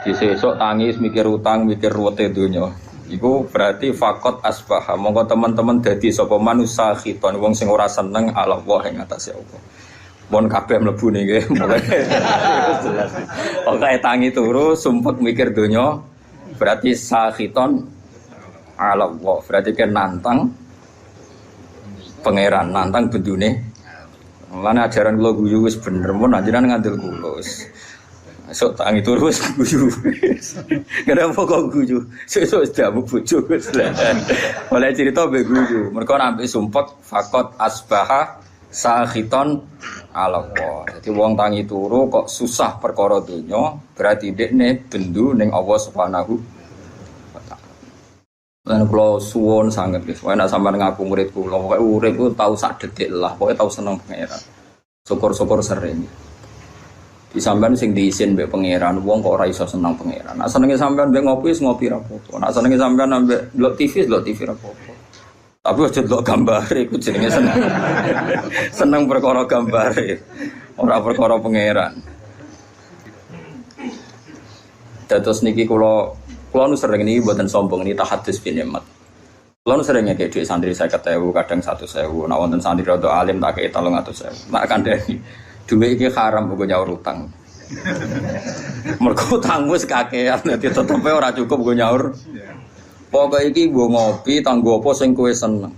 Di sesuk tangis mikir utang, mikir ruwete donya. Iku berarti fakot asbah. Monggo teman-teman dadi sapa manusa khiton wong sing ora seneng ala Allah ing atase Allah. Mon kabeh mlebu niki mulai jelas. Pokoke tangi turu sumpek mikir donya berarti sakhiton ala Allah. Berarti kan nantang pangeran, nantang bendune. Lan ajaran kula guyu wis bener mun anjenan ngandel kula wis. Sok tangi turu wis guyu. Kenapa kok guyu? Sesuk wis damu bojo wis. Oleh cerita mbek guyu. Mergo nampik sumpek fakot asbaha sakhiton ala Allah. Jadi wong tangi turu kok susah perkara donya, berarti dekne bendu ning Allah Subhanahu wa taala. Lan kula suwun sanget guys, nek sampean ngaku murid kula, pokoke urip ku tau sak detik lah, pokoke tau seneng pangeran. Syukur-syukur sering. Di sampean sing diisin mbek pangeran, wong kok ora iso seneng pangeran. Nek senenge sampean mbek ngopi, ngopi ra apa-apa. Nek senenge sampean mbek delok TV ra apa-apa. Tapi aja delok gambare iku jenenge seneng. Seneng perkara gambare, ora perkara pangeran. Dados niki kula nu sering niki mboten sombong niki tahadus bin nikmat. Kula nu sering ngekek dhuwit santri 50.000, kadang 100.000. Nek wonten santri rada alim tak kei 300.000. Nek kandhani dhuwit iki haram kanggo nyaur utang. Mergo utangmu wis kakean dadi tetepe ora cukup kanggo nyaur. Pokoke iki nggo ngopi tanggo apa sing kowe seneng.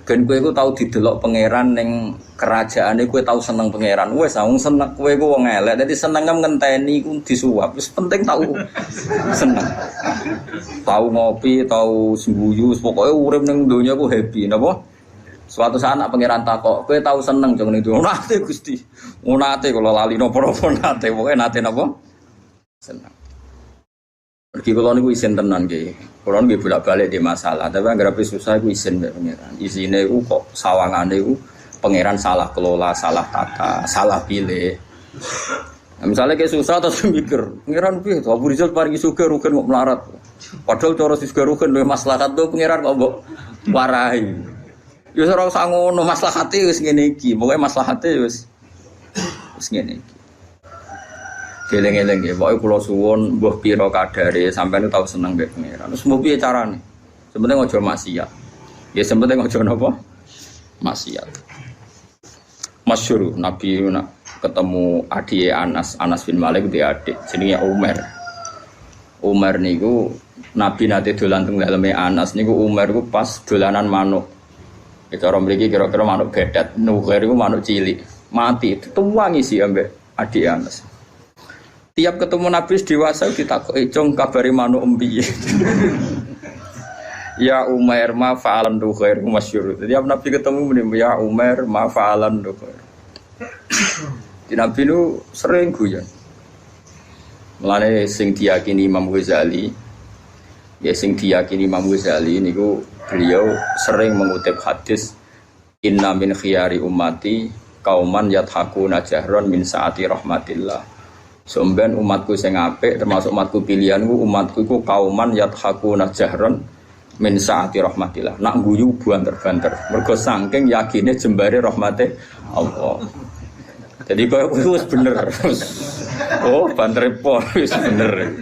Ben kowe iku tau didelok pangeran ning kerajaane kowe tau seneng pangeran. Wis wong seneng kowe iku wong elek. Dadi seneng ngenteni iku disuwap. Wis penting tau seneng. Tau ngopi, tau sembuyu, pokoke urip ning donya ku happy napa? Suatu saat anak pangeran takok, kowe tau seneng jeng ning donya. Nate Gusti. Nate kula lali napa-napa nate. Pokoke nate napa? Seneng. Pergi kalau niku isin tenan nggih. Kalau nggih bolak-balik di masalah, tapi anggere susah iku isin mbek pangeran. Isine iku kok sawangane iku pangeran salah kelola, salah tata, salah pilih. Nah, misalnya kayak susah terus mikir, pangeran piye to Abu Rizal paringi sugih rugen kok melarat. Padahal cara sugih rugen luwih maslahat to pangeran kok mbok warahi. Ya ora usah ngono, maslahate wis ngene iki. Pokoke maslahate wis ngene iki. Geleng-geleng ya, pokoknya kula suwun mbuh pira kadare sampeyan tau seneng mbek pangeran. Terus mbuh piye carane? Sebenarnya aja maksiat. Ya sebenarnya aja napa? Maksiat. Masyhur Nabi ketemu adike Anas bin Malik dia adik jenenge Umar. Umar niku Nabi nate dolan teng daleme Anas niku Umar niku pas dolanan manuk. Itu orang mriki kira-kira manuk bedat, nuger iku manuk cilik. Mati tuwangi sih ambek adik Anas. Tiap ketemu Nabi dewasa ditakoki, "Jong kabari manuk empi?" Ya Umar ma fa'alan khair masyhur. Tiap Nabi ketemu muni ya Umar ma fa'alan khair. Di Nabi nu sering guyon. Mulane sing diyakini Imam Ghazali, ya sing diyakini Imam Ghazali niku beliau sering mengutip hadis inna min khiyari ummati kauman yathakuna jahron min saati rahmatillah. Somben umatku sing apik termasuk umatku pilihanku umatku iku kauman yathakuna jahron min saati rahmatillah. Nak guyu banter-banter mergo saking yakine jembare rahmate Allah. Jadi koyo wis bener. Oh, banter pol wis bener.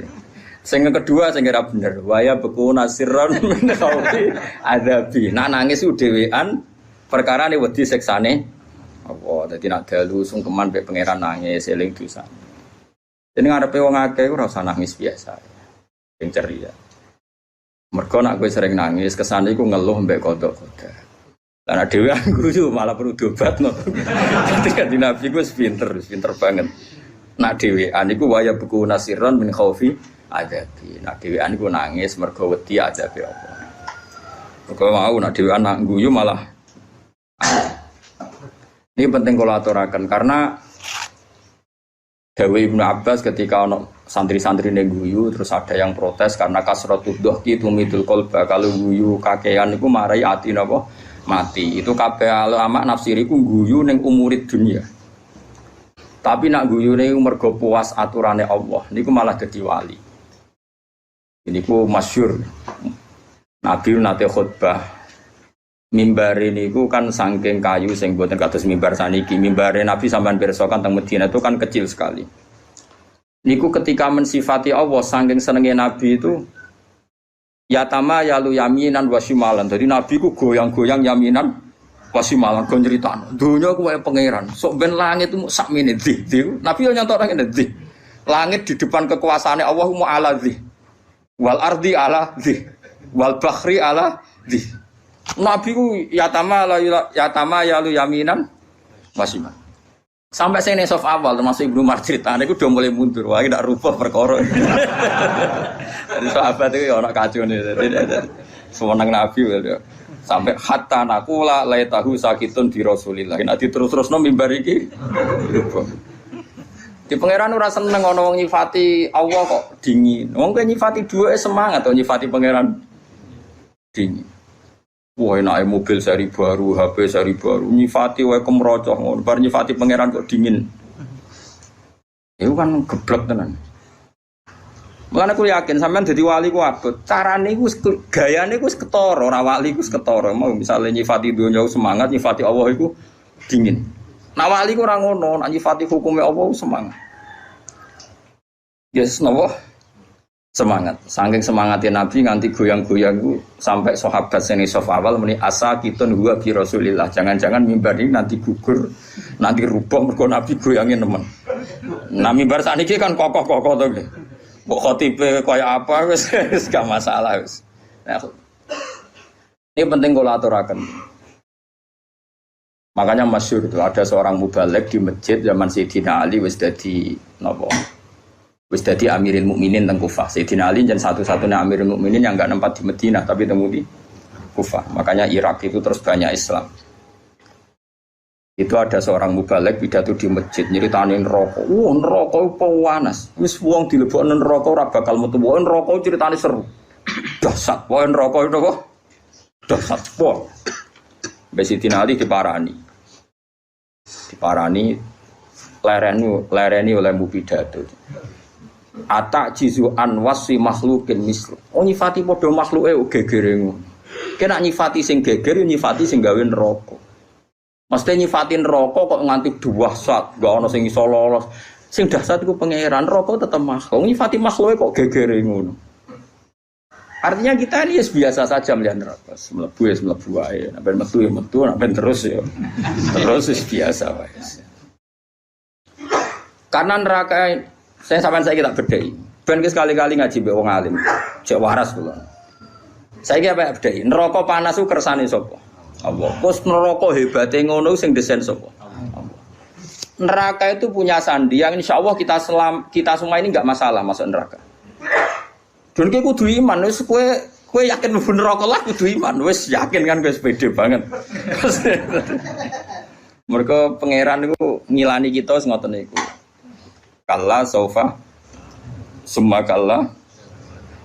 Sing kedua sing ora bener, waya beku nasirron min khaufi adabi. Nak nangis ku dhewean perkara ne wedi siksane Allah. Dadi nak dalu sungkeman mek pangeran nangis eling dosa. Jadi ngarepe wong akeh ora usah nangis biasa. Sing ceria. Mergo nek kowe sering nangis, kesane iku ngeluh mbek kodok-kodok. Lah dhewe guyu malah perlu diobatno. Dadi kan Nabi ku pinter banget. Nak dhewean iku waya buku nasiron min khaufi adabi. Nak dhewean iku nangis mergo wedi adabe apa. Mergo mau nak dhewean nak guyu malah. Ini penting kalau aturaken karena Dewi Ibnu Abbas ketika ono santri-santri guyu terus ada yang protes karena kasratud dhahki tumidul qalba, kalau guyu kakean niku marai ati napa mati. Itu kabeh ulama nafsiriku guyu ning umurid dunia. Tapi nak guyu niku mergo puas aturane Allah niku malah dadi wali. Niku masyhur. Nabi nate khutbah mimbar ini ku kan saking kayu sing boten kados mimbar saniki. Mimbare Nabi sampean pirsa kan teng Madinah itu kan kecil sekali. Niku ketika mensifati Allah saking senenge Nabi itu yatama yalu yaminan wasimalan. Jadi Nabi ku goyang-goyang yaminan wasimalan go nyritano. Donya ku wae pangeran. Sok ben langit itu sakmene di. Nabi yo nyantok nang ndi. Langit di depan kekuasaane Allah mu ala di. Wal ardi ala di. Wal bahri ala di. Nabi ku yatama yalu yaminan wasimalan. Sampai saya nesof awal termasuk Ibnu Umar ceritanya itu udah mulai mundur, wah tidak rubah perkara. Jadi sahabat itu orang kacau nih, semenang Nabi ya. Sampai hatta nakula laitahu sakitun di Rasulillah. Nanti terus no mimbar iki. Di pangeran ora seneng ana wong nyifati Allah kok dingin. Wong kok nyifati dua semangat atau nyifati pangeran dingin. Wah enake mobil seri baru, HP seri baru, nyifati wae kemrocoh ngono, bar nyifati pangeran kok dingin. Itu kan geblek tenan. Mulane aku yakin sampean dadi wali ku abot. Carane iku gayane iku wis ketara, ora wali iku wis ketara. Mau misale nyifati donya semangat, nyifati Allah iku dingin. Nah wali ku ora ngono, nek nyifati hukume Allah semangat. Yes, napa? Semangat, saking semangatnya Nabi nganti goyang-goyang itu sampai sahabat seni sof awal meni asa kitun huwa bi Rasulillah. Jangan-jangan mimbar ini nanti gugur, nanti rubah mergo Nabi goyangin temen. Nah mimbar saniki kan kokoh-kokoh to nggih. Mbok khotibe kaya apa wis gak masalah wis. Nah, ini penting kula aturaken. Makanya masyhur itu ada seorang mubalek di masjid zaman Sayyidina Ali wis dadi napa? Wis dadi Amirul Mukminin teng Kufah. Sayyidina Ali dan satu-satunya Amirul Mukminin yang enggak nempat di Madinah tapi temu di Kufah. Makanya Irak itu terus banyak Islam. Itu ada seorang mubalek pidato di masjid nyritani neraka. Neraka opo panas. Wis wong dilebokno neraka ora bakal metu. Neraka critane seru. Dahsyat. Neraka itu apa? Dahsyat. Mbak Sayyidina Ali diparani. Lereni oleh pidato. Atak jizu anwasi makhlukin mislu. Nyifati padha makhluke gegere ngono. Kena nyifati sing geger nyifati sing gawe neraka. Mesti nyifati neraka kok nganti dahsyat, gak ana sing iso lolos. Sing dahsyat iku pangeran, neraka tetep makhluk. Nyifati makhluke kok gegere ngono. Artinya kita ini biasa saja melihat neraka. Mlebu wae. Nek metu ya metu, nek terus ya. Terus biasa wae. Karena neraka saya kita bedai. Ben sekali-kali ngaji mbek wong alim. Cek waras kula. Saiki apa bedai? Neraka panas ku kersane sapa? Allah. Kus neraka hebate ngono sing desain sapa? Allah. Neraka itu punya sandi yang insyaallah kita semua ini enggak masalah masuk neraka. Dan kowe kudu iman wis kowe yakin mlebu neraka lah kudu iman. Wis yakin kan wis pede banget. Mergo pangeran niku ngilani kita ngoten niku. Kalla saufa summa kalla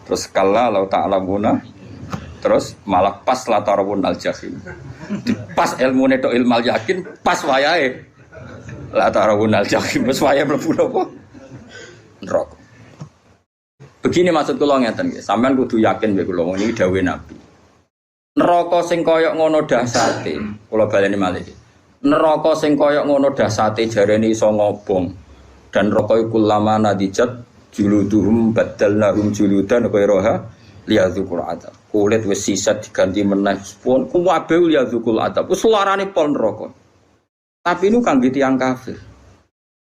terus kalla lau ta'lamuna terus malah pas latarawun al-jahim pas ilmune tok ilmal yakin pas wayahe latarawun al-jahim pas wayahe mlebu apa neraka. Begini maksud kula ngeten nggih, sampean kudu yakin mek kula niki dawuhe Nabi. Neraka sing kaya ngono dahsate, kula baleni malih. Neraka sing kaya ngono dahsate jarene iso ngobong. Dan rokoi kullama nadijat juluduhum badalnahum juludan ghairaha liyadzukul adab. Kulit wis sisat diganti meneh pun kuwabe liyadzukul adab. Wis larane pol neraka. Tapi nu kangge tiyang kafir.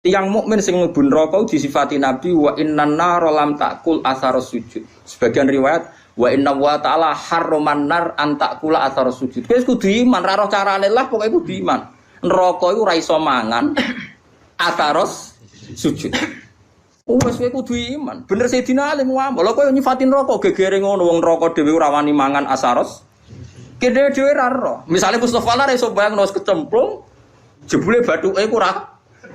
Tiyang mukmin sing mlebu neraka disifati Nabi wa innan nar lam takul athar sujud. Sebagian riwayat wa inna wa ta'ala harraman nar an takula athar sujud. Wis kudu iman, ra roh carane lah pokoke kudu iman. Neraka iku ora iso mangan atharos sujud. Wes kowe kudu iman. Bener Sayyidina Ali ngomong, lha kowe nyifatin neraka gegere ngono wong neraka dhewe ora wani mangan asaros. Kene dhewe ra ro. Misale Mustofa lah iso bayangno kecemplung jebule bathuke ku ora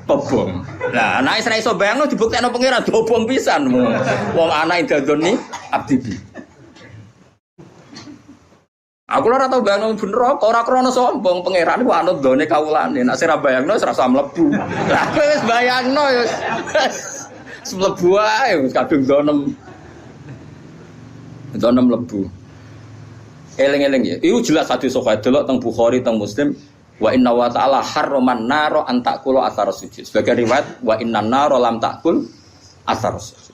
kobong. Lah nek ora iso bayangno dibuktekno pangeran dobong pisan. Wong anak dadoni abdi. Aku ora tau bayangno bener kok ora krana sombong pangeran ku anut done kawulane. Nek ora bayangno wis rasa mlebu. Lah kowe wis bayangno ya wis mlebu ae wis kadung donem. Donem mlebu. Eling-eling ya. Iku jelas hadis sahih delok teng Bukhari teng Muslim wa inna wa ta'ala harraman naro an ta'kula athar sujud. Sebagai riwayat wa innan naro lam ta'kul asaros.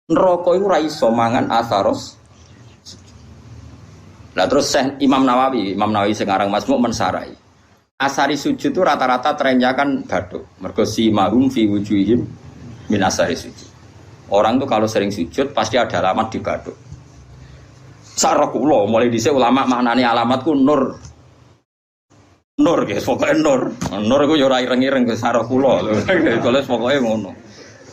Neraka iku ora iso mangan asaros. Lah terus Imam Nawawi sing aran Masmuk mensarai. Asari sujud itu rata-rata trennya kan bathuk. Mergo si mahum fi wujuhihim min asari sujud. Orang tuh kalau sering sujud pasti ada alamat di bathuk. Sarah kula mulai dhisik ulama maknane alamatku nur. Nur guys, pokoke nur. Nur iku ya ora ireng-ireng sarah kula. Kalau pokoke ngono.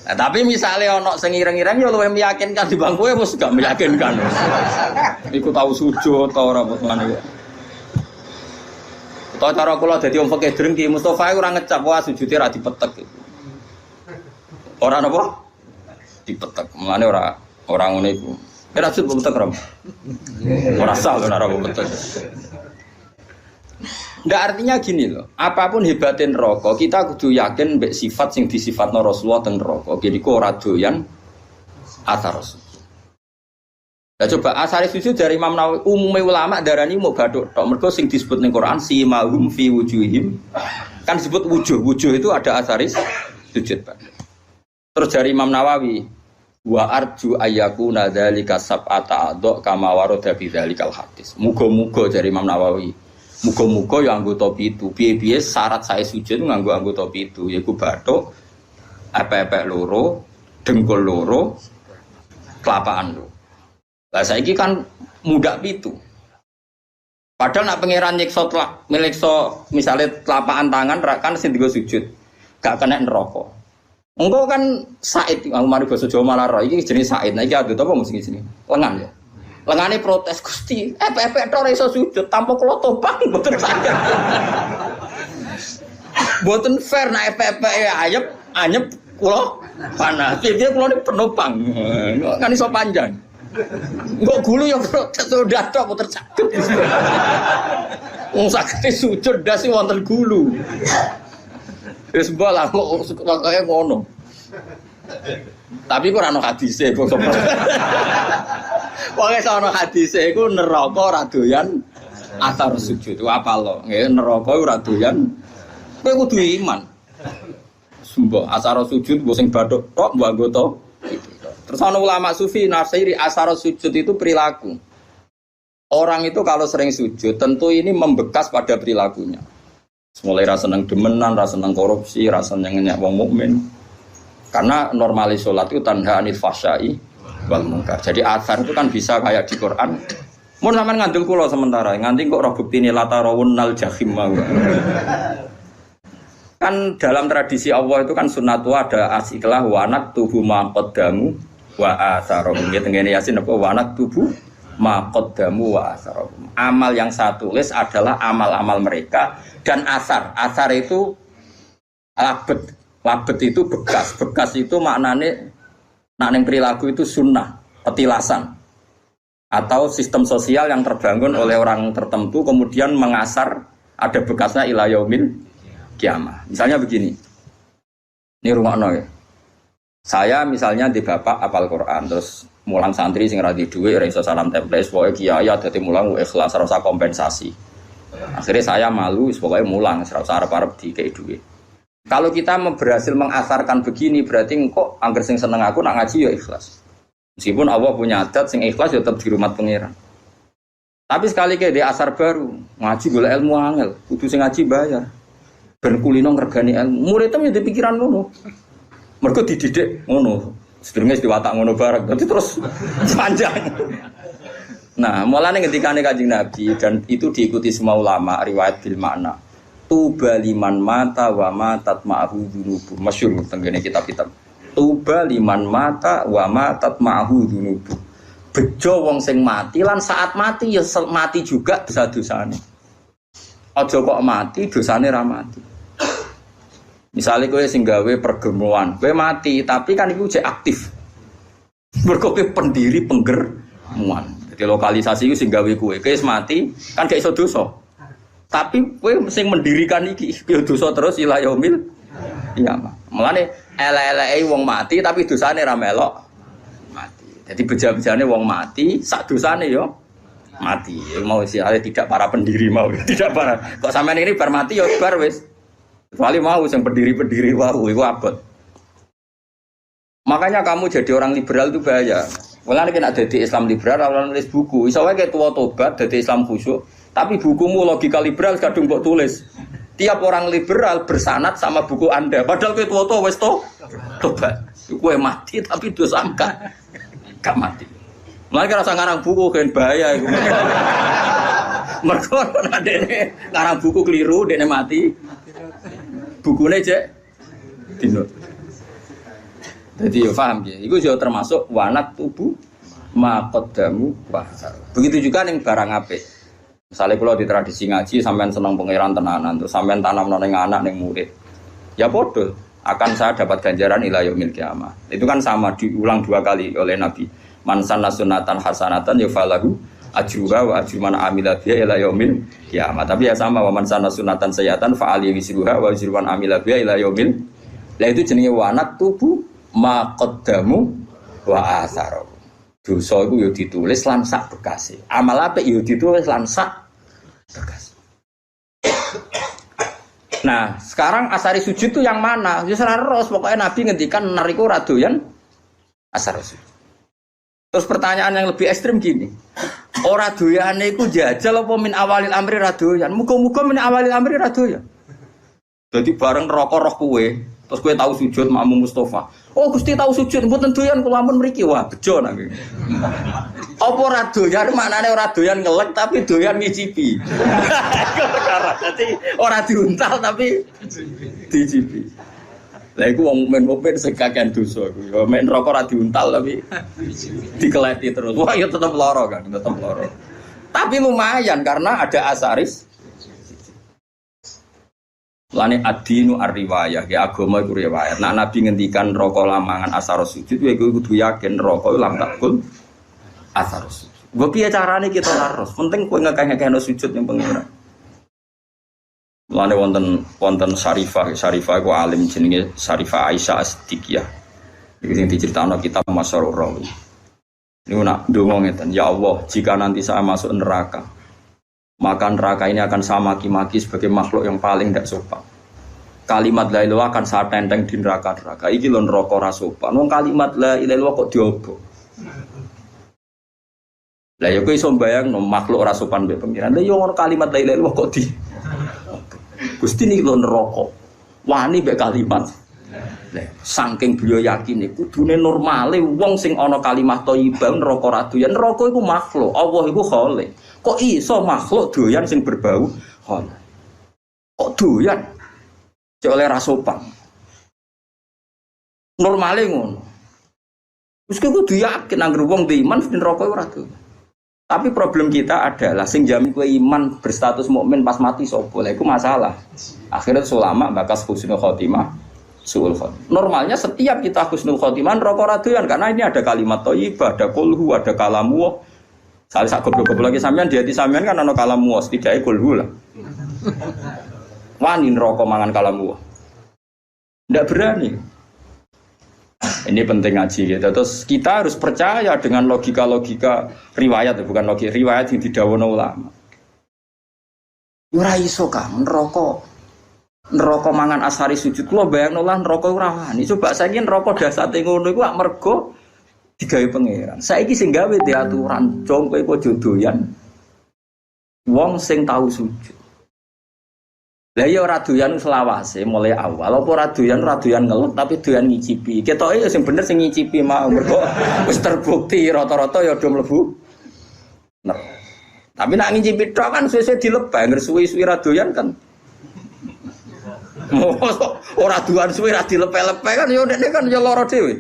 Nah, tapi misalnya ono sing ireng-ireng ya luwih meyakinkan di bangku ya mesti gak meyakinkan. Iku tahu sujud ta ora ngene. Utawa cara kula dadi wong fikih drengki Mustofa ora ngecap wah sujude ra dipetek. Ora napa? Dipetek. Mulane ora ngono iku. Ora sujud dipetek ora. Ora sah ora dipetek. Nggak artinya gini loh, apapun hebatin neraka, kita kudu yakin mbek sifat sing disifatno Rasulullah teng neraka. Jadi kok ora doyan asar sujud. Lah coba asar sujud dari Imam Nawawi, umume ulama darani mau bathuk tok. Mergo sing disebut ning Quran si mahum fi wujuhim kan disebut wujuh itu ada asaris sujud, Pak. Terus dari Imam Nawawi wa arju ayyakuna dzalika sab'ata adha kama warada bi dzalikal hadis. Muga-muga dari Imam Nawawi muga-muga ya anggota pitu. Piye-piye syarat saya sujud nganggo anggota pitu yaiku bathuk, epek-epek loro, dengkul loro, kelapaan loro. Lah saiki kan mudak pitu. Padahal nak pangeran nyiksa misale telapaan tangan kan sing digo sujud. Gak kena neraka. Engko kan Said, aku mari basa Jawa malah ro iki jenenge Said. Nah iki anggota apa mesti sini? Lengan ya. Lengane protes Gusti, epek tok ora iso sujud tanpa kula topang mboten saged. Mboten fair nek epek anyep kula panas. Piye kula niku penopang. Kan iso panjang. Engko gulu ya protes sudah tok mboten saged. Wong saged sujud ndas wonten gulu. Wis bola kok kaya ngono. Tapi kok ora ono hadise kok. Pokoke ana hadise iku neraka ora doyan atar sujud. Apa lo? Nggih neraka ora doyan. Kowe kudu iman. Sumpah asar sujud mbok sing bathuk tok mbok anggota. Terus ana ulama sufi nafsiri asar sujud itu perilaku. Orang itu kalau sering sujud tentu ini membekas pada perilakunya. Mulai rasa seneng demenan, rasa seneng korupsi, rasa seneng nyak wong mukmin. Karena normalis sholat itu tanha anil fahsyai wal munkar. Jadi asar itu kan bisa kayak di Quran. Mun sampean ngandel kula sementara, nganti kok roh buktine latarawunnal jahim mau. Kan dalam tradisi Allah itu kan sunnatu ada asiklah wa naktubu ma qaddamu wa atharum. Ngene Yasin apa wa naktubu ma qaddamu wa atharum. Amal yang saya tulis adalah amal-amal mereka dan asar. Asar itu labet. Labet itu bekas. Bekas itu maknanya nak ning perilaku itu sunnah, petilasan atau sistem sosial yang terbangun oleh orang tertentu kemudian mengasar ada bekasnya ila yaumil kiamah. Misalnya begini. Ini rungokno ya. Saya misalnya di bapak apal Quran terus mulang santri sing ra di dhuwit ora iso salam temples pokoke kiai dadi mulang ikhlas ora usah kompensasi. Akhirnya saya malu pokoke mulang ora usah arep-arep dikei dhuwit. Kalau kita berhasil mengasarkan begini berarti kok angger sing seneng aku nak ngaji ya ikhlas. Meskipun Allah punya adat sing ikhlas ya tetap di rumah pangeran. Tapi sekali ke di asar baru ngaji golek ilmu angel, kudu sing ngaji bayar. Ben kulino ngregani ilmu. Muridnya ya pikiran ngono. Mergo dididik ngono. Sedurunge diwatak ngono bareng. Dadi terus panjang. Nah, mulane ketikane Kanjeng Nabi dan itu diikuti semua ulama riwayat bil makna. Tuba liman mata wa matat ma'ahu dzunubu. Masyhur tenggene kitab-kitab. Tuba liman mata wa matat ma'ahu dzunubu. Bejo wong sing mati lan saat mati ya mati juga dosa-dosane. Aja kok mati dosane ra mati. Misalnya kowe sing gawe pergemuan, kowe mati tapi kan iku jek aktif. Mergo kowe pendiri penggermuan. Jadi lokalisasi iku sing gawe kowe wis mati kan gak iso dosa. Tapi kowe sing mendirikan iki yo dosa terus ila yaumil qiyamah. Mulane elek-eleke wong mati tapi dosane ra melok mati. Jadi beja-bejane wong mati sak dosane yo mati. Mau istilahnya tidak para pendiri mau, tidak para. Kok sampean ini bar mati yo bar wis. Kecuali mau sing pendiri-pendiri wae iku abot. Makanya kamu jadi orang liberal itu bahaya. Mulane nek dadi Islam liberal ora nulis buku. Iso wae tua tobat dadi Islam khusyuk, tapi bukumu logika liberal kadung mbok tulis. Tiap orang liberal bersanad sama buku Anda. Padahal kowe tua wis tobat. Kowe mati tapi dosa gak mati. Mulane rasa ngarang buku kan bahaya iku. Mergo nek dene ngarang buku keliru dene mati. Bukune cek dino. Jadi ya paham ya, itu juga termasuk wanat tubuh makodamu wahar. Begitu juga nih barang apik. Misalnya kalau di tradisi ngaji sampean senang pangeran tenanan, tuh sampean tanam neng anak neng murid, ya bodoh akan saya dapat ganjaran ila yaumil qiyamah. Itu kan sama diulang 2 kali oleh Nabi. Man sanna sunatan hasanatan yufalahu ajruha wa ajru man amila biha ila yaumil qiyamah. Tapi ya sama wa man sanna sunatan sayyatan fa ali wisruha wa ajru man amila biha ila yaumil. Lah itu jenenge wanat tubuh maqaddamu wa atharu. Dosa iku yo ditulis lan sak bekase. Amal apik yo ditulis lan sak bekase. Nah, sekarang asari sujud itu yang mana? Ya seraros pokoknya Nabi ngendikan nariku radoyan asar sujud. Terus pertanyaan yang lebih ekstrim gini. Ora doyane iku jajal apa min awalil amri radoyan? Muga-muga min awalil amri radoyan. Jadi bareng rokok roh kue, terus kue tahu sujud makmum Mustafa. Oh Gusti tahu sujud, mboten doyan kula ampun mriki. Wah, bejo nang. Apa ora doyan maknane ora doyan ngelek tapi doyan ngicipi. Dadi ora diuntal tapi dicipi. Lah iku wong mukmin sing kakean dosa iku. Ya mek neraka ora diuntal tapi dikeleti terus. Wah, ya tetep lara kan, tetep lara. Tapi lumayan karena ada asaris. Lane adinu ar-riwayah, ya agama iku riwayat. Nah Nabi ngendikan rokok lamangan asar sujud, ya gue kudu yakin rokok lam takul asar sujud. Gue piye carane kita laros? Penting kowe ngekeh-ngekehno sujud ning pengira. Lane wonten Syarifah iku alim jenenge Syarifah Aisyah As-Siddiqiyah. Iki sing diceritakno kitab Masyarur Rawi. Niku nak ndonga ngeten, ya Allah, jika nanti saya masuk neraka, maka neraka ini akan saya maki-maki sebagai makhluk yang paling tidak sopan. Kalimat la ilaha akan saya tenteng di neraka-neraka. Iki lho neraka ora sopan. Wong kalimat la ilaha kok diobok. Lah ya kowe iso mbayangno makhluk ora sopan mbek pengiran. Lah yo ngono kalimat la ilaha kok di. Gusti niki lho neraka. Wani mbek kalimat. Lah saking beliau yakin iku kudune normale wong sing ana kalimat thayyibah neraka ra doyan. Neraka iku makhluk, Allah iku khalik. Kok iso makhluk doyan sing berbau hal? Kok doyan? Cek oleh rasopan. Normale ngono. Wis kudu yakin anggere wong di iman mesti neraka ora doyan. Tapi problem kita adalah sing jamin kowe iman berstatus mukmin pas mati sapa? Lha iku masalah. Akhirnya ulama bakas husnul khotimah, suul khotimah. Normalnya setiap kita husnul khotimah neraka ora doyan karena ini ada kalimat thayyibah, ada qulhu, ada kalamu. Salah sak goblok-goblok lagi sampean di hati sampean kan ana kalamu setidaknya kulhu lah. Wani neraka mangan kalamu. Ndak berani. Ini penting ngaji gitu. Terus kita harus percaya dengan logika-logika riwayat, bukan logika riwayat yang didhawuhna ulama. Ora iso kan neraka mangan asari sujud. Kula bayangno lah neraka ora wani. Coba saiki neraka dasate ngono iku ak mergo digawe pangeran. Saiki sing gawe diaturan jong kowe kok jodoyan. Wong sing tahu sujud. Lah ya ora doyan selawase mulai awal. Apa ora doyan ngelek tapi doyan ngicipi. Ketoke ya sing bener sing ngicipi mau mergo wis terbukti rata-rata ya do mlebu. Nah. Tapi nek ngicipi tok kan suwe-suwe dilebah, ngersuwi-suwi ra doyan kan. Ora doyan suwe ra dilepe-lepe kan ya ndekne kan ya lara dhewe.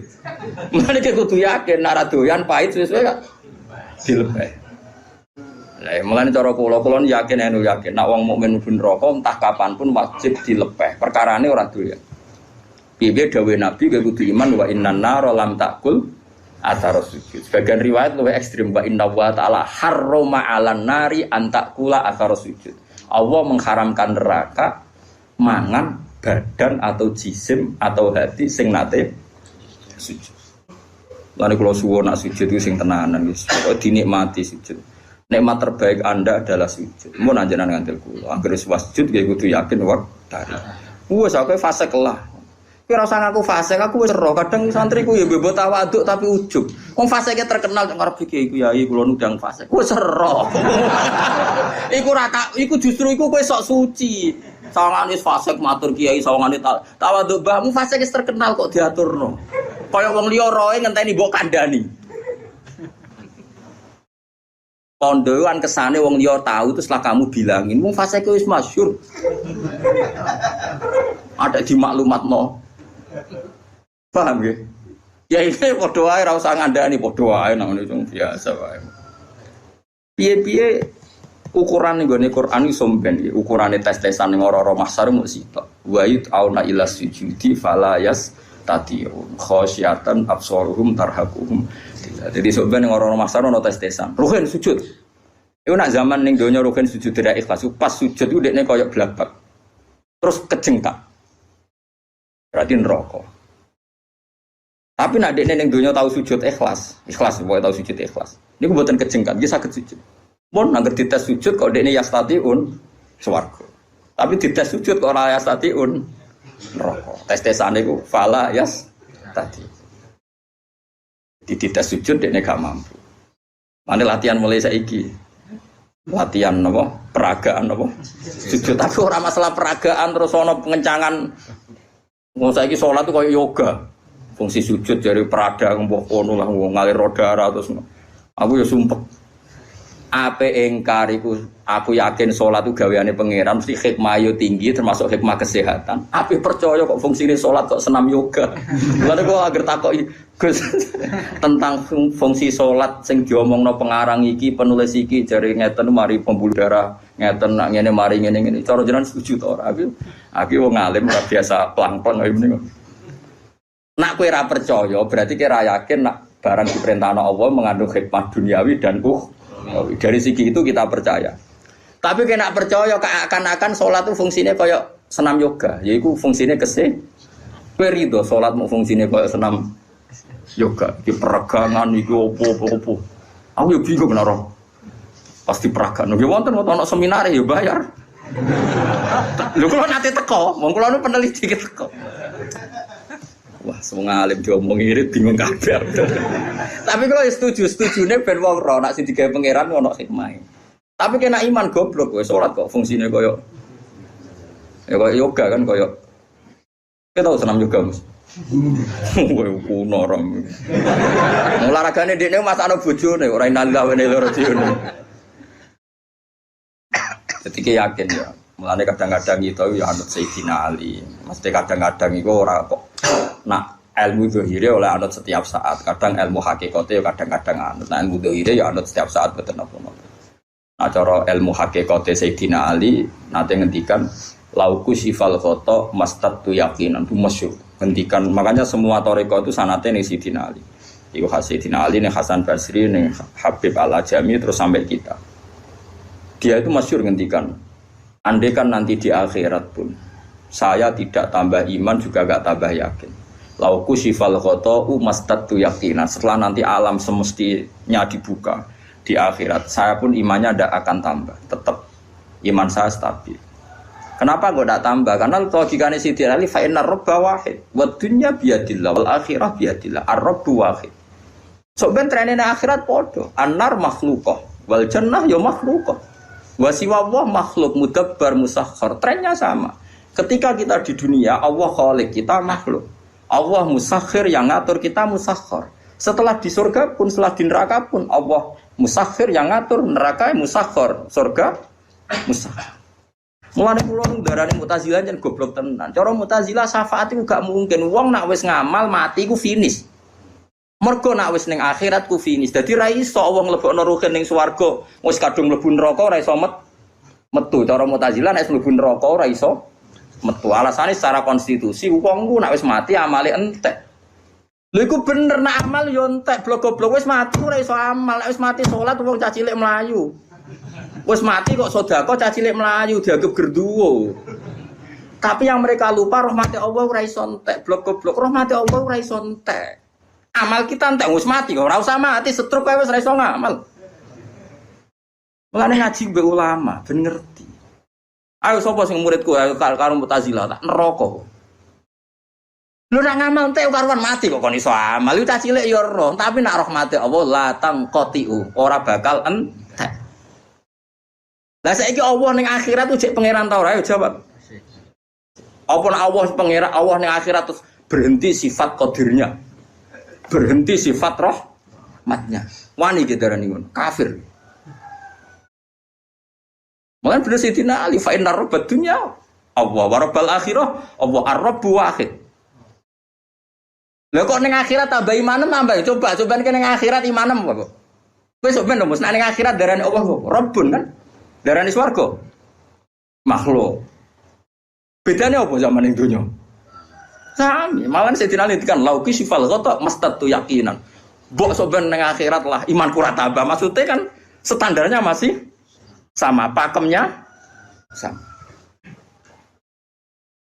Mulane iki kudu yakin nek ra doyan pahit suwe-suwe kan dilepe. Lah mulane cara kula yakin nek wong mukmin mlebu neraka entah kapan pun wajib dilepeh. Perkarane ora doyan. Piye dawuh Nabi kudu iman wa innan nar lam takul athar sujud. Sebagian riwayat luwih ekstrem wa inna wa ta'ala harrama 'alan nari an takula athar sujud. Allah mengharamkan neraka mangan badan atau jisim atau hati sing nate sujud. Lan kula suwun nak sujud itu sing tenanan wis dinikmati sujud. Nikmat terbaik Anda adalah sujud. Mun anjenengan ngandel kula, anggere sujud nggih kudu yakin waktari. Wes aku fase kelah. Kowe ora usah ngaku fasik, aku wis ero. Kadang santriku ya bebot tawaduk tapi ujug. Wong fasike terkenal nek ngarep iki yai kula nundang fasik. Wis ero. Iku justru iku kowe sok suci. Sawangane fasik matur kiai, sawangane tawaduk mbahmu fasik wis terkenal kok diaturno. Kaya wong liya roe ngenteni mbok kandhani. Kondoan kesane wong liya tahu terus setelah kamu bilangin, mung fasik wis masyhur. Ada di maklumatno. Paham nggih? Ya ini padha wae ora usah ngandani padha wae nang ngene biasa wae. Piye-piye ukuran nggone Quran iso mben iki, ukurane tes-tesan ning ora-ora mahsyar mung sitok. Wa auna ila sujudi fala yastati'un khasyatan absaruhum tarhaquhum. Jadi sampeyan ning ora-ora mahsyar ono tes-tesan. Ruhin sujud. Iku nak zaman ning donya ruhin sujud tidak ikhlas. Pas sujud ku dekne koyo blabak. Terus kejengkak. Berarti neraka. Tapi nak dekne ning donya tahu sujud ikhlas pokoke tahu sujud ikhlas. Niku mboten kejengkat, nggih saged sujud. Mun nangger dites sujud kok dekne yastatiun swarga. Tapi dites sujud kok ora yastatiun neraka. Tes-tesane iku fala yastati. Dites sujud dekne gak mampu. Mane latihan mulai saiki. Latihan napa? Peragaan napa? Sujud tapi ora masalah peragaan terus ana pengencangan. Wong saiki salat tuh koyo yoga. Fungsi sujud dari perada mbok kono lah wong ngalir darah terus. Aku ya sumpek. Ape engkar iku aku yakin salat itu gaweane pangeran mesti hikmah yo tinggi termasuk hikmah kesehatan. Ape percaya kok fungsine salat kok senam yoga. Lha kok agar takoki Gus tentang fungsi salat sing diomongno pengarang iki penulis iki jare ngeten mari pembuluh darah ngeten nak ngene mari ngene cara jenengan setuju to ora aku wong alim ora biasa plang-plang kaya ngene. Nak kowe ora percaya berarti kowe ora yakin nak barang diperintahno Allah mengandung hikmah duniawi dan dari segi itu kita percaya. Tapi kena percaya akan sholat itu fungsinya kayak senam yoga, yaitu fungsinya kowe rido sholat mau fungsinya kayak senam yoga, iki peregangan iki opo. Aku yo bingung naro. Pasti peragan. Nggih wonten ana seminar ya bayar. Lho kula nate teko, wong kula nu peneliti teko. Wah, semua alim diomong irit bingung kabeh. Tapi kalau setujune ben wong ro nek sing digawe pangeran ono hikmah. Tapi kena iman goblok kowe salat kok fungsine koyo ya koyo yoga kan koyo. Kita tahu senam yoga, Mas. Kowe kuno rom. Olahragane dekne masakno bojone ora inalawene loro diune. Jadi yakin ya. Mulane kadang-kadang itu ya anut Sayyidina Ali. Mesti kadang-kadang iku ora kok nak ilmu zahire oleh anut setiap saat. Kadang ilmu hakikate ya kadang-kadang anut. Nah ilmu zahire ya anut setiap saat boten napa-napa. Nah cara ilmu hakikate Sayyidina Ali nate ngendikan lauku sifal khoto mastatu yaqinan itu masyhur. Ngendikan makanya semua toriko itu sanate ning Sayyidina Ali. Iku Sayyidina Ali ning Hasan Basri ning Habib Al-Ajami terus sampai kita. Dia itu masyhur ngendikan andai kan nanti di akhirat pun saya tidak tambah iman juga gak tambah yakin. Lauku sifal khoto'u mastatu yakinan. Setelah nanti alam semestinya dibuka di akhirat, saya pun imannya tidak akan tambah. Tetap iman saya stabil. Kenapa kok tidak tambah? Karena logikanya Sayyidina Ali fa innar rabba wahid wa dunya biyadillah wal akhirah biyadillah. Ar-rabbu wahid. So ben trenene akhirat podo. An-nar makhluqah wal jannah ya makhluqah. Wa siwa Allah makhluk mudabbar musakhkhar. Trennya sama. Ketika kita di dunia, Allah khaliq, kita makhluk. Allah musakhir yang ngatur kita musakhir. Setelah di surga pun, setelah di neraka pun Allah musakhir yang ngatur, neraka musakhir, surga musakhir. Mulane kula nu darane Mu'tazilah jan goblok tenan. Cara Mu'tazilah syafaat iku gak mungkin. Wong nak wis ngamal mati ku finish. Mergo nak wis ning akhirat ku finish. Dadi ra iso wong mlebokno ruhin ning swarga, wis kadung mlebu neraka ora iso metu. Cara Mu'tazilah nek mlebu neraka ora iso metu. Alasannya secara konstitusi wong ku nek wis mati amale entek. Lha iku bener nek amal yo entek blok-blok wis mati ora iso amal. Nek wis mati salat wong cah cilik mlayu. Wis mati kok sedekah cah cilik mlayu dianggap gerduwo. Tapi yang mereka lupa rahmati Allah ora iso entek blok-blok. Rahmati Allah ora iso entek. Amal kita entek wis mati kok ora usah mati setruk wae wis ora iso ngamal. Mulane ngaji mbek ulama ben ngerti. Ayo sapa sing muridku ayo karo Mu'tazilah tak neraka. Lho nak ngamal entek karuan mati kok kon iso amal. Iku cah cilik ya roh, tapi nak rahmate Allah la tangqatiu, ora bakal entek. Lah saiki Allah ning akhirat tuh jek pangeran ta ora? Ayo jawab. Apa nak Allah pangeran Allah ning akhirat terus berhenti sifat qadirnya. Berhenti sifat rahmatnya. Wani gedarani ngono, kafir. Mungkin bener Sayyidina Ali fa inna rabbad dunya Allah wa rabbal akhirah Allah ar-rabbu wahid. Lah kok ning akhirat tambah imanem tambah coba ning akhirat imanem kok. Wis ben lho ning akhirat darane Allah kok Rabbun kan. Darane swarga. Makhluk. Bedanya apa zaman ning donya? Sami, malah Sayyidina Ali kan lauki sifal ghata mastatu yaqinan. Mbok sok ben ning akhirat lah iman kurat tambah maksudnya kan standarnya masih sama, pakemnya sama.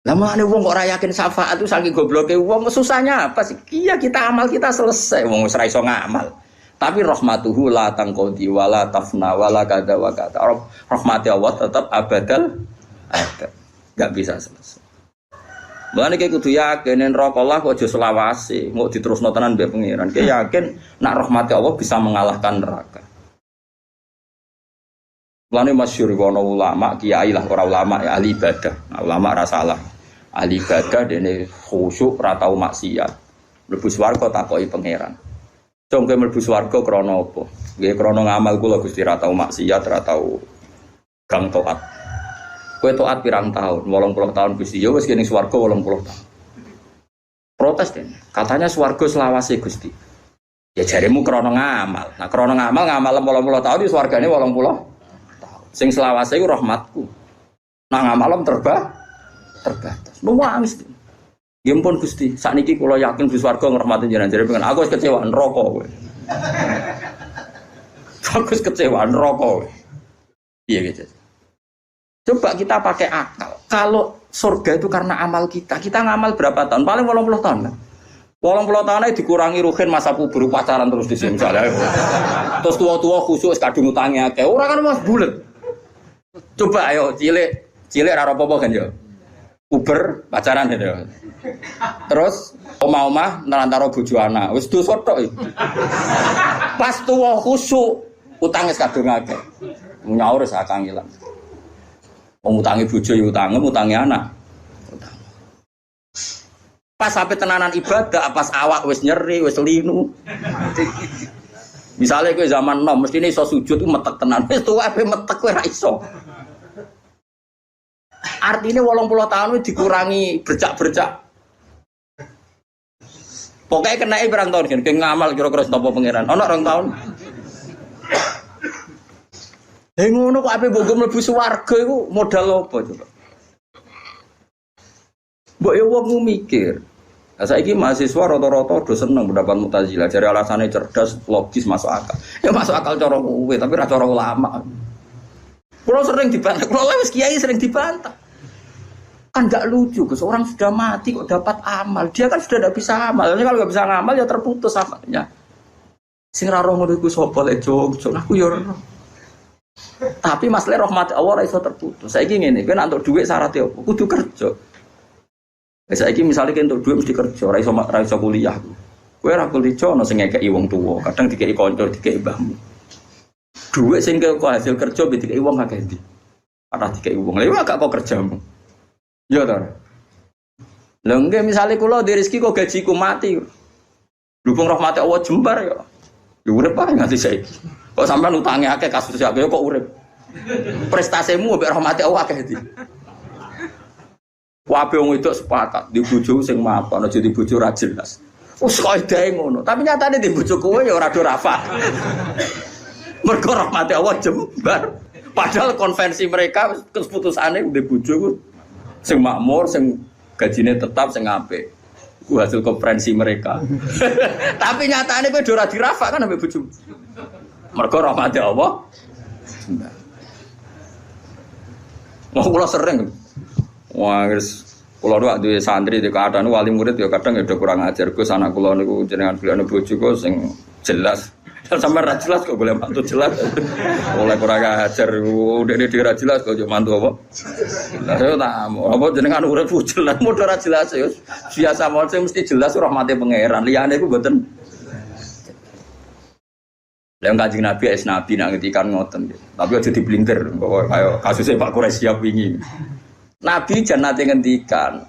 Lama ada wong kok ora yakin syafaat itu saking gobloke wong, susahnya apa sih? Iya kita amal kita selesai, wong wis ra iso ngamal. Tapi rahmatuhu la tangqadi wala tafna wala kada wa kada. Rahmati Allah tetap abadal ada. Enggak bisa selesai. Mulane iki kudu yakin neraka Allah kok aja selawase, mau diterusno tenan mbek pangeran. Ki yakin nak rahmati Allah bisa mengalahkan neraka. Mulane masyhur ana ulama kiai lah ora ulama ya ahli ibadah. Nah, ulama ra salah. Ahli ibadah dene khusyuk ora tau maksiat. Mlebu swarga takoki pangeran. Cung kowe mlebu swarga krana apa? Nggih krana ngamal kula Gusti ra tau maksiat, ra tau gang taat. Kowe taat pirang tahun? 80 tahun Gusti. Ya wis kene swarga 80 tahun. Protes den. Katanya swarga selawase Gusti. Ya jaremu krana ngamal. Nah krana ngamal 80 tahun di swargane 80. Sing selawase iku rahmatku. Nang amalem terbatas. Nuwangis. Nggih pun Gusti, sakniki kula yakin Gusti swarga ngrahmati jenengan. Jare pengen aku wis kecewa neraka kowe. Aku wis kecewa neraka kowe. Piye gitu. Coba kita pakai akal. Kalau surga itu karena amal kita. Kita ngamal berapa tahun? Paling 80 tahun kan. 80 tahun aja dikurangi ruhin masa puber pacaran terus di sini misalnya. Terus tua-tua khusus kadung utangnya akeh. Ora kan Mas bulet. Coba ayo cilik ra apa-apa kan ya. Uber pacaran gitu. Terus omah-omah nerantara bojo anak. Wis dosa tok iki. Pas tuwa khusuk utang wis kadung akeh. Nyaur wis akangilan. Wong utangi bojo ya utangi anak. Pas sampai tenanan ibadah pas awak wis nyeri, wis linu. Misalnya kowe zaman nom mestine iso sujud ku metek tenan. Wis tuwa ape metek kowe ra iso. Artinya 80 tahun itu dikurangi bercak-bercak. Pokoknya kena berang tahun kan, kayak ngamal kira-kira setopo pangeran. Ono orang tahun. Ngono kok ape mbok mlebu swarga iku modal apa coba? Mbok yo wong mikir. Lah saiki mahasiswa rata-rata do seneng pendapat Mu'tazilah. Jare alasane cerdas, logis, masuk akal. Ya masuk akal cara kowe, tapi ra cara ulama. Kulo sering dibantah, kulo wis kiai sering dibantah. Kan enggak lucu, seorang sudah mati kok dapat amal. Dia kan sudah tidak bisa amal. Kalau enggak bisa ngamal ya terputus amalnya. Sing ra roh ngono iku sapa lek jog, aku ya ora. Tapi masalah rahmat Allah ra iso terputus. Saiki ngene, kowe nek entuk dhuwit syaratnya apa? Kudu kerja. Wis saiki misale kowe entuk dhuwit mesti kerja, ra iso kuliah. Kowe ra kuliah ana sing ngekeki wong tuwa, kadang dikeki kanca, dikeki mbahmu. Duit sing kok hasil kerja dikeki wong akeh ndi. Ora dikeki wong. Lha gak kok kerjamu. Ya ta. Lha nggih misale kula di rezeki kok gajiku mati. Dukung rahmat Allah jembar ya. Ya urip ae nganti saiki. Kok sampean utange akeh kasus akeh kok urip. Prestasimu mbek rahmat Allah akeh ndi. Wae wong itu sepakat di bojo sing mapan aja di bojo ra jelas. Wis kok edae ngono. Tapi nyatane di bojo kowe ya ora do rafa. Mergo rahmat Allah jembar. Padahal konvensi mereka keputusane ndek bojo sing makmur, sing gajine tetap, sing apik. Ku hasil konferensi mereka. Tapi nyatane kowe ora dirafak kan ambek bojo. Mergo rahmat Allah jembar. Wong kula sering. Wah, wis kula doa duwe santri di keadaan wali murid ya kadang ya kurang ajar. Gus anak kula niku jenengan bilane bojo kok sing jelas Sampai ra jelas kok boleh mantu jelas. Oleh kurang ajar, udah ra jelas kok yo mantu apa? Lah yo tak apa jenengan urip jelas modho ra jelas yo. Biasa mawon sing mesti jelas rahmate pangeran. Liyane iku mboten. Lah Kanjeng Nabi es nabi nak ngendikan ngoten. Tapi aja diblinter kok kaya kasusnya Pak Quraisy wingi. Nabi jannate ngendikan,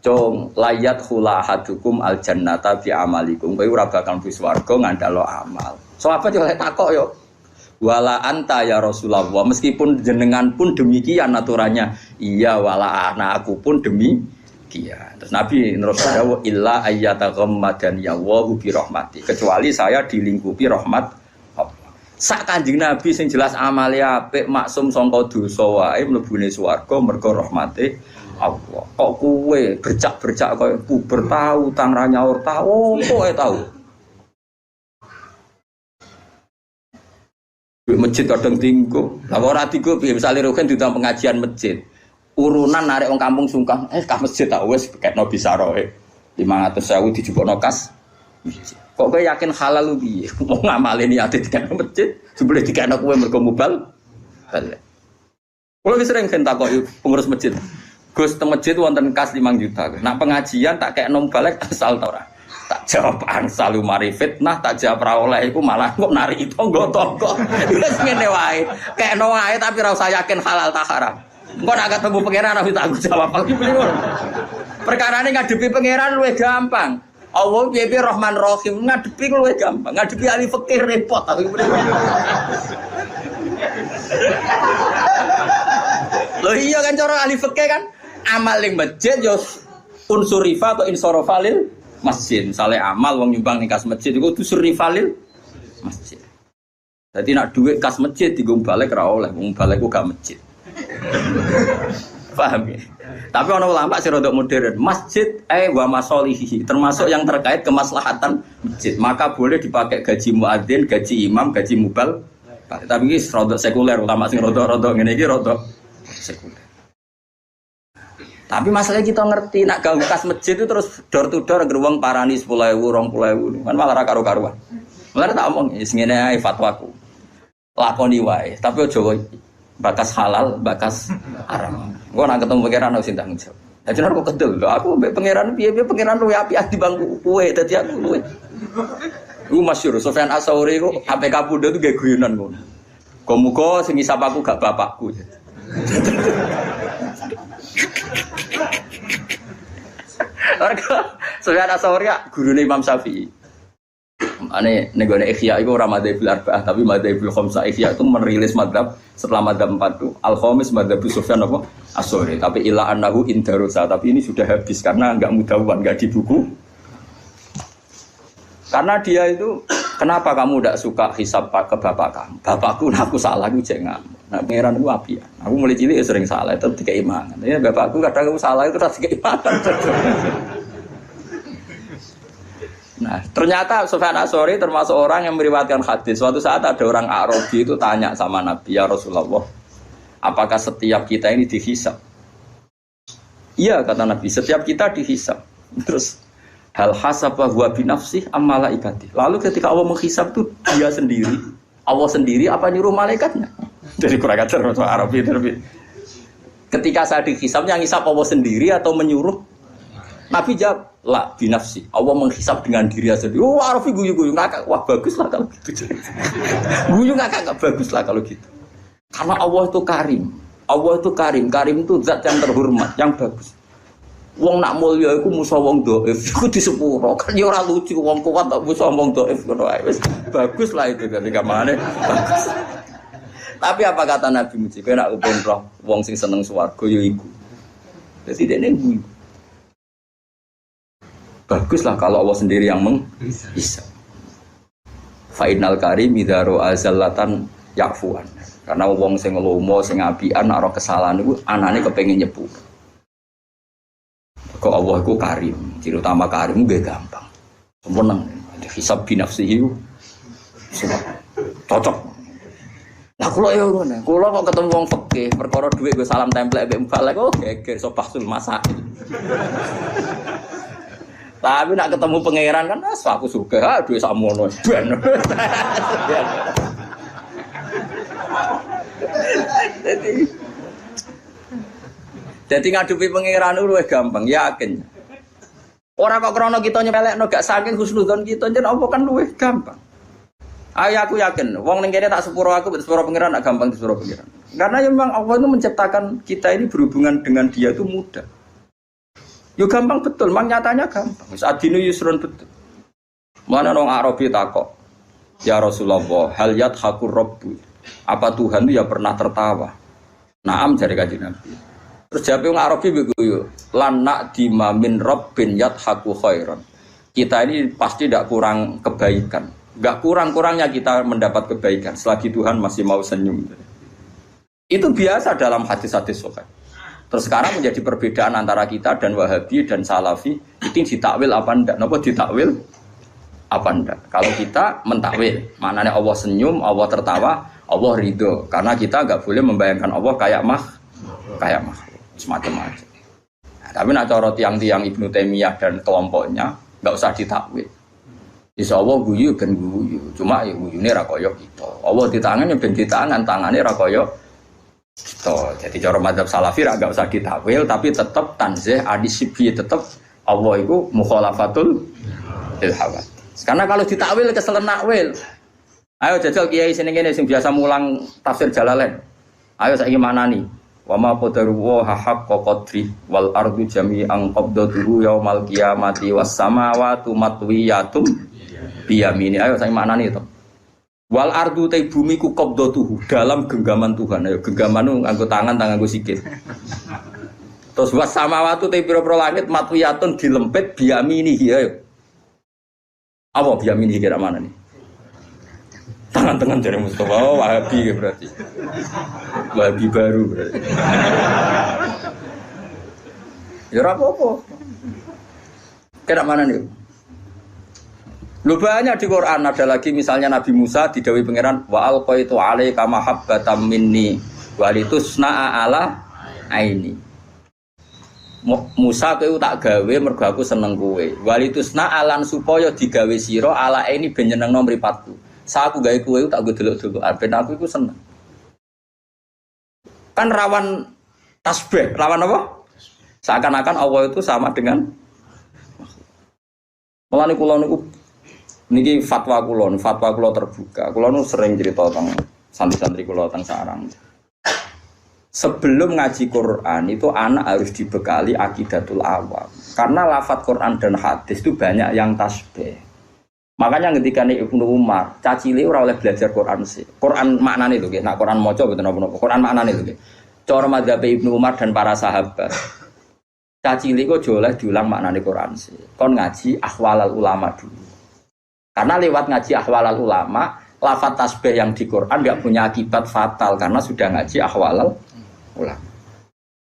"Cung layat khulahadukum al jannata bi amalikum." Kowe ora bakal mlebu swarga ngandalo amal. Sahabat yo takok yo. Wala anta ya Rasulullah, meskipun jenengan pun demikian aturannya. Iya wala aku pun demikian. Terus Nabi terus dawuh illa ayyataghammadan ya wa bi rahmati. Kecuali saya dilingkupi rahmat sak Kanjeng Nabi sing jelas amale apik maksum sangka dosa wae mlebune swarga mergo rahmate Allah. Kok kowe bercak-bercak koyo puber tau tang ra nyaur tau kowe tau. Di masjid kadang tinggo. Lah ora tinggo piye misale roken diundang pengajian masjid. Urunan narik wong kampung sungkan, ka masjid tak wis kekno bisaroe. 500.000 dijupukno kas. Kok kowe yakin halal lu piye? Wong ngamale niate dikene masjid, jebule dikene kowe mergo mubal. Balik. Kulo wis sering takoki pengurus masjid. Gus teng masjid wonten kas 5 juta. Nak pengajian tak kekno balik asal ta ora? Tak jawab ansal mari fitnah, tak jawab ra oleh iku malah kok narik tangga-tangga. Wis ngene wae. Kekno wae tapi ora usah yakin halal ta haram. Engko nak ketemu pangeran aku tak jawab iki bingung. Perkarane ngadepi pangeran luwih gampang. Allah piye-piye Rahman Rahim ngadepi ku luwih gampang. Ngadepi ahli fikih repot aku. Loh iya kan cara ahli fikih kan amal ning masjid yo unsur rifa atau insorofalil masjid. Misalnya amal wong nyumbang ning kas masjid iku unsur rifalil masjid. Dadi nak duit kas masjid digo balik ra oleh, wong balik ku gak masjid. Paham ya? Tapi ana ulama sing rada modern, masjid wa masolihi, termasuk yang terkait kemaslahatan masjid. Maka boleh dipakai gaji muadzin, gaji imam, gaji mubal. Tapi iki rada sekuler, ulama sing rada ngene iki rada sekuler. Tapi masalahnya kita ngerti nak ganggu kas masjid itu terus door to door geruang parani 10.000, 20.000 kan malah ra karu-karuan. Mulane tak omong wis ngene ae fatwaku. Lakoni wae, tapi aja bakas halal, bakas haram. Gua nak ketemu pangeran harus tanggung jawab. Lah jenenge kok kedel lho, aku mbek pangeran piye-piye pangeran luwih apik di bangku kowe dadi aku luwih. Iku masyhur Sufyan Ats-Tsauri iku ape kapundhut tuh ge guyonan ngono. Muga sing ngisap aku gak bapakku. Orga Sufyan Ats-Tsauri gurune Imam Syafi'i. Ane negara Ikhya itu ora madzhabul arba'ah tapi madzhabul khamsah. Ikhya itu merilis madzhab setelah madzhab 4 itu al-khamis madzhab Sufyan apa? Ats-Tsauri. Tapi ila annahu indarusa, tapi ini sudah habis karena enggak mudawan, enggak di buku. Karena dia itu kenapa kamu enggak suka hisab ke bapak kamu? Bapakku aku salah aku jangan. Nah, pangeran aku api ya. Aku mulai cilik sering salah tetap dikeimangan. Ya bapakku kadang aku salah itu terus dikeimangan. Nah, ternyata Sufyan Ats-Tsauri termasuk orang yang meriwayatkan hadis. Suatu saat ada orang Arabi itu tanya sama Nabi, "Ya Rasulullah, apakah setiap kita ini dihisab?" Iya, kata Nabi, setiap kita dihisab. Terus, hal hasabah huwa binafsih am malaikati. Lalu ketika Allah menghisab itu dia sendiri, Allah sendiri apa nyuruh malaikatnya? Jadi kurang ajar orang Arabi terlebih. Ketika saya dihisab, yang hisab Allah sendiri atau menyuruh? Nabi jawab, la binafsi. Allah menghisab dengan diri sendiri. Oh, Arabi guyu-guyu ngakak. Wah, bagus lah kalau gitu. Guyu ngakak bagus lah kalau gitu. Karena Allah itu karim. Allah itu karim. Karim itu zat yang terhormat, yang bagus. Wong nak mulya iku musa wong dhaif. Iku disepuro. Kan ya ora lucu wong kuat kok musa wong dhaif ngono ae. Wis bagus lah itu dari kamane. Bagus. Tapi apa kata Nabi Muji? Kowe nak kepen roh wong sing seneng swarga ya iku. Dadi dene guyu. Baguslah kalau Allah sendiri yang menghisab. Fa'inal karim idharu azallatan yakfuan. Karena wong sing lomo, sing apian, nek kesalahan itu anane kepengin nyepu. Kok Allah itu karim, ciri utama karim itu gampang. Sempurna. Hisab binafsihi itu cocok. Nah kula ya ngono. Kula kok ketemu wong fikih, perkara dhuwit go salam templek mbek mbalek, oh geger sobahsul masail. Tapi nak ketemu pangeran kan aku suka duwe sakmono ben. Jadi ngadepi pangeran luwih gampang, yakin. Ora kok krana kita nyepelekno gak saking husnudzon kita jen apa kan luwih gampang. Ayo aku yakin, wong ning kene tak sepuro aku, sepuro pangeran gak gampang sepuro pangeran. Karena memang Allah itu menciptakan kita ini berhubungan dengan dia itu mudah. Yo gampang betul, memang nyatanya gampang. Wis adinu yusrun betul. Mana nong Arabi takok, ya Rasulullah, hal yadhakur rabbu. Apa Tuhan itu ya pernah tertawa? Naam jare Kanjeng Nabi. Terus jawab wong Arabi begitu, lan na'dima min rabbin yadhaku khairan. Kita ini pasti tidak kurang kebaikan. Enggak kurang-kurangnya kita mendapat kebaikan selagi Tuhan masih mau senyum. Itu biasa dalam hadis-hadis sahih. Terus sekarang menjadi perbedaan antara kita dan Wahabi dan Salafi itu ditakwil apa ndak? Napa ditakwil apa ndak? Kalau kita mentakwil, maknanya Allah senyum, Allah tertawa, Allah ridho. Karena kita enggak boleh membayangkan Allah kayak makhluk. Semacam-macam. Nah, tapi nak cara tiang-tiang Ibnu Taimiyah dan kelompoknya enggak usah ditakwil. Insya Allah guyu ben guyu, cuma ya guyune ra kaya kita. Allah di tangan ya ben di tangannya ra kaya kita. Jadi cara mazhab Salafi ra enggak usah ditakwil, tapi tetap tanzih adisibi, tetap Allah itu mukhalafatul lil hawadits. Karena kalau ditakwil keselen nakwil. Ayo jajal kiai sing ngene sing biasa mulang tafsir Jalalain. Ayo saiki manani. Wa ma qadaru wa haqqa qadri wal ardu jami'an qabdatuhu yaumal qiyamati was samawati matwiyatum biyamini. Ayo saya maknani itu. Wal ardu te bumi ku qabdatuhu dalam genggaman Tuhan. Ayo genggaman nganggo tangan nganggo sikil. Terus was samawati te pira-pira langit matwiyatun dilempit biyamini. Ayo. Apa biyamini kira mana nih? Tangan-tangan dari Mustafa, oh, Wahabi berarti. Wahabi baru berarti. Ya apa-apa. Kira mana nih? Lu banyak di Quran ada lagi misalnya Nabi Musa didhawuhi pangeran wa alqaitu alaika mahabbatan minni walitusna'a ala aini. Musa kowe tak gawe mergo aku seneng kowe. Walitusna'a lan supaya digawe sira ala aini ben nyenengno mripatku. Saat aku gawe kowe tak go delok-delok ben aku iku seneng. Kan rawan tasbih, rawan apa? Seakan-akan Allah itu sama dengan mulane kula niku niki fatwa kula terbuka. Kula nu sering cerita tentang santri-santri kula teng sarang. Sebelum ngaji Quran itu anak harus dibekali akidatul awam. Karena lafaz Quran dan hadis itu banyak yang tasbih. Makanya ketika Ibnu Umar, cacile ora oleh belajar Quran sih. Quran maknane lho nggih, nek Quran maca mboten napa-napa. Quran maknane lho nggih. Cara mazhab Ibnu Umar dan para sahabat. Cacile kok oleh diulang maknane Quran sih. Kon ngaji ahwalal ulama dulu. Karena lewat ngaji ahwalal ulama, lafaz tasbih yang di Quran enggak punya akibat fatal karena sudah ngaji ahwalal ulama.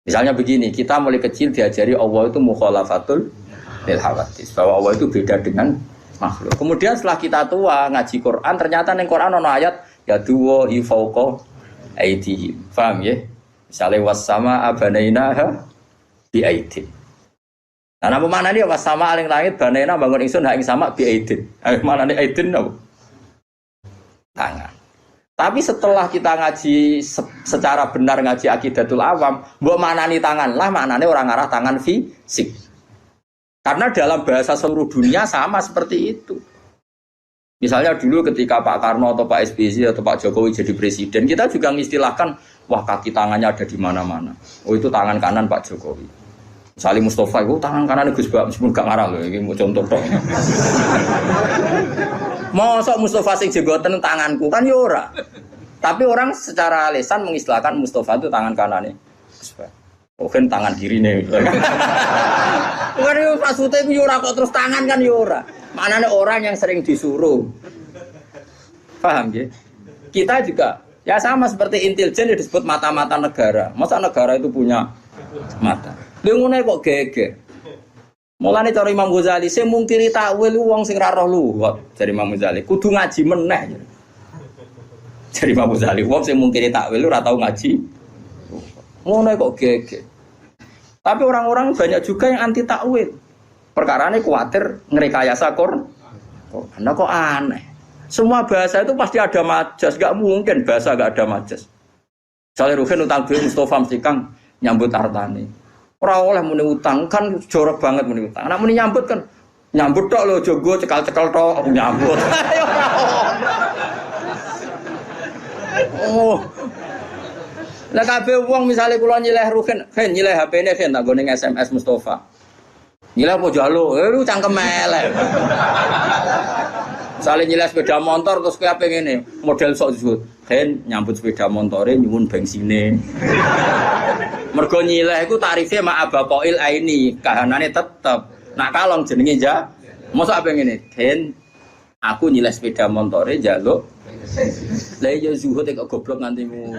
Misalnya begini, kita mulai kecil diajari Allah itu mukhalafatul lil hawadits, bahwa Allah itu beda dengan makhluk. Kemudian setelah kita tua ngaji Quran, ternyata ning Quran ana ayat ya duwa fauqa aidihim. Paham ya? Misale was-sama abanainaha bi aidin. Nah, apa maknane was-sama aling langit banaina bangun ingsun ha ing sama bi aidin. Maknane aidin apa? Tangan. Tapi setelah kita ngaji secara benar ngaji akidatul awam, mbok maknani tangan lah maknane orang ngarah tangan fisik. Karena dalam bahasa seluruh dunia sama seperti itu. Misalnya dulu ketika Pak Karno atau Pak SBY atau Pak Jokowi jadi presiden, kita juga mengistilahkan, wah kaki tangannya ada di mana-mana. Oh itu tangan kanan Pak Jokowi. Misalnya Mustafa itu tangan kanan Gus Bak, meskipun gak ngarah loh, ini mau contoh dong. Mosok Mustafa sing jenggoten tanganku kan yora. Tapi orang secara lisan mengistilahkan Mustafa itu tangan kanannya Gus Bak. Mungkin tangan kiri nih. Bukan itu maksudnya itu yura kok terus tangan kan yura. Maknanya orang yang sering disuruh. Paham ya? Kita juga ya sama seperti intelijen disebut mata-mata negara. Masa negara itu punya mata? Dia ngono kok geger. Mulane cara Imam Ghazali sing mungkiri takwil wong sing ra roh luwat dari Imam Ghazali. Kudu ngaji meneh. Dari Imam Ghazali wong sing mungkiri takwil ora tau ngaji. Ngono kok geger. Tapi orang-orang banyak juga yang anti takwil. Perkarane kuatir ngrekayasa Nah kok aneh. Semua bahasa itu pasti ada majas, gak mungkin bahasa gak ada majas. Misalnya Ruhin utang duit Mustafa mesti Kang nyambut artane. Ora oleh muni utang kan jorok banget muni utang. Nek muni nyambut kan nyambut tok lho jogo cekal-cekal tok nyambut. Oh. Lah kabeh wong misale kula nyileh Ruhin, nyileh HP-ne tak gone SMS Mustafa. Nyileh apa jalo? Lu cangkem elek. Misale nyileh sepeda motor terus kowe ape ngene, model sok zuhud. Nyambut sepeda motore nyuwun bensine. Mergo nyileh iku tarife mak abaqail aini, kahanane tetep. Nak kalong jenenge mosok ape ngene, aku nyileh sepeda motore njaluk. Lah ya zuhud kok goblok nganti ngono.